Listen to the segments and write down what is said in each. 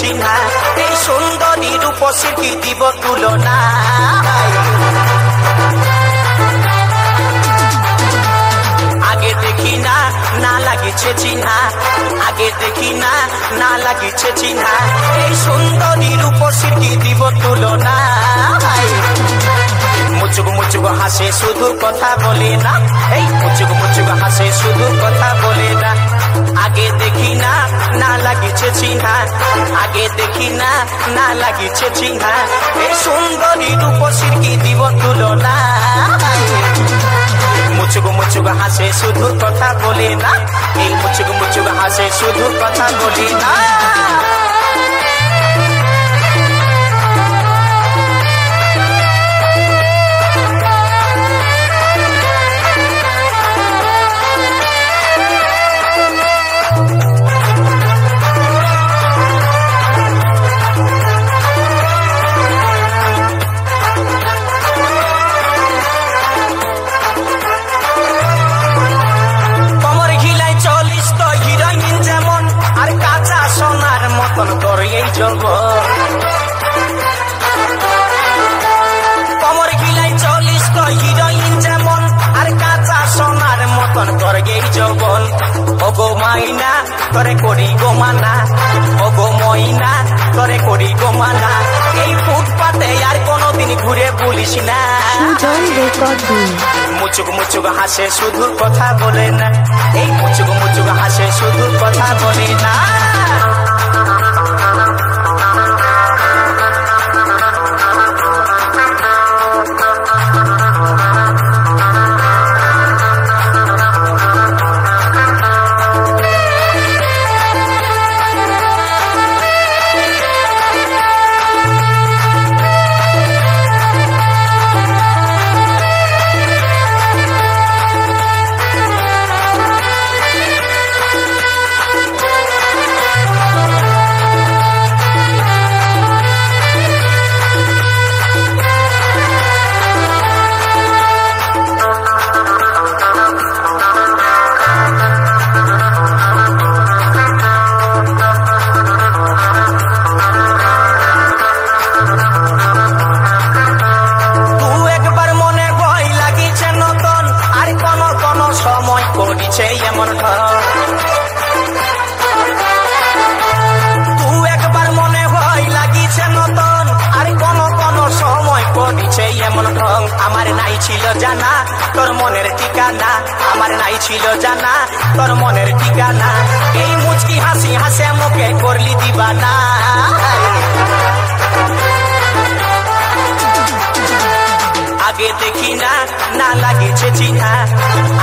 চিহ্না এই সুন্দরী রূপসীর কি দিব তুলনা আগে দেখি না না লাগিছে চিহ্না আগে দেখি না না লাগিছে চিহ্না এই সুন্দরী রূপসীর কি দিব তুলনা মুচুক মুচুক হাসে শুধু কথা বলে না এই মুচুক মুচুক হাসে শুধু কথা বলে না আগে দেখি না না লাগিছে চিহ্না আগে দেখি না না লাগিছে চিহ্না এই সুন্দরী রূপসীর কি দিব তুলনা মুচুক মুচুক হাসে শুধু কথা বলে না এই মুচুক মুচুক হাসে শুধু কথা বলে না কমর গিলাই 40 তো হিরোইন যেমন আর কাঁচা সোনার মতন করগে যৌবন ওগো মাইনা তোরে করি গো মানা ওগো মইনা তোরে করি গো মানা এই ফুটপাতে আর কোনোদিন ঘুরে বলিস না মুচুক মুচুক হাসে শুধু কথা বলে না এই মুচুক মুচুক হাসে শুধু কথা বলে না আমার নাই ছিল জানা তোর মনের ঠিকানা আমার নাই ছিল জানা তোর মনের ঠিকানা এই মুচকি হাসি হাসে মুখে করলি দিবানা আগে দেখি না না লাগিছে চিহ্না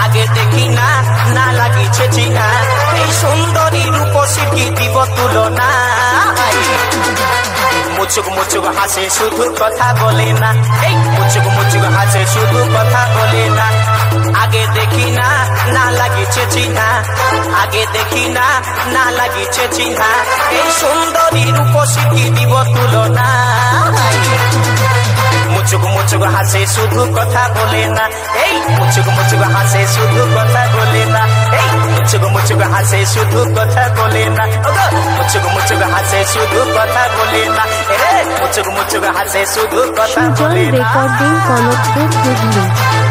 আগে দেখি না না লাগিছে চিহ্না এই সুন্দরী রূপসী কি দিব তুলনা মুচুক মুচুক হাসে শুধু কথা বলে না এই মুচুক মুচুক হাসে শুধু কথা বলে না আগে দেখি না না লাগিছে চিহ্না আগে দেখি না না লাগিছে চিহ্না এই সুন্দরী রূপসী কি দিব তুলনা মুচুক মুচুক হাসে শুধু কথা বলে না এই মুচুক মুচুক হাসে শুধু কথা বলে না এই মুচুক মুচুক হাসে শুধু কথা বলে না মুচুক মুচুক হাসে শুধু কথা বলে না মুচুক মুচুক হাসে শুধু কথা বলে না। রেকর্ডিং কনকপুর হুগলি।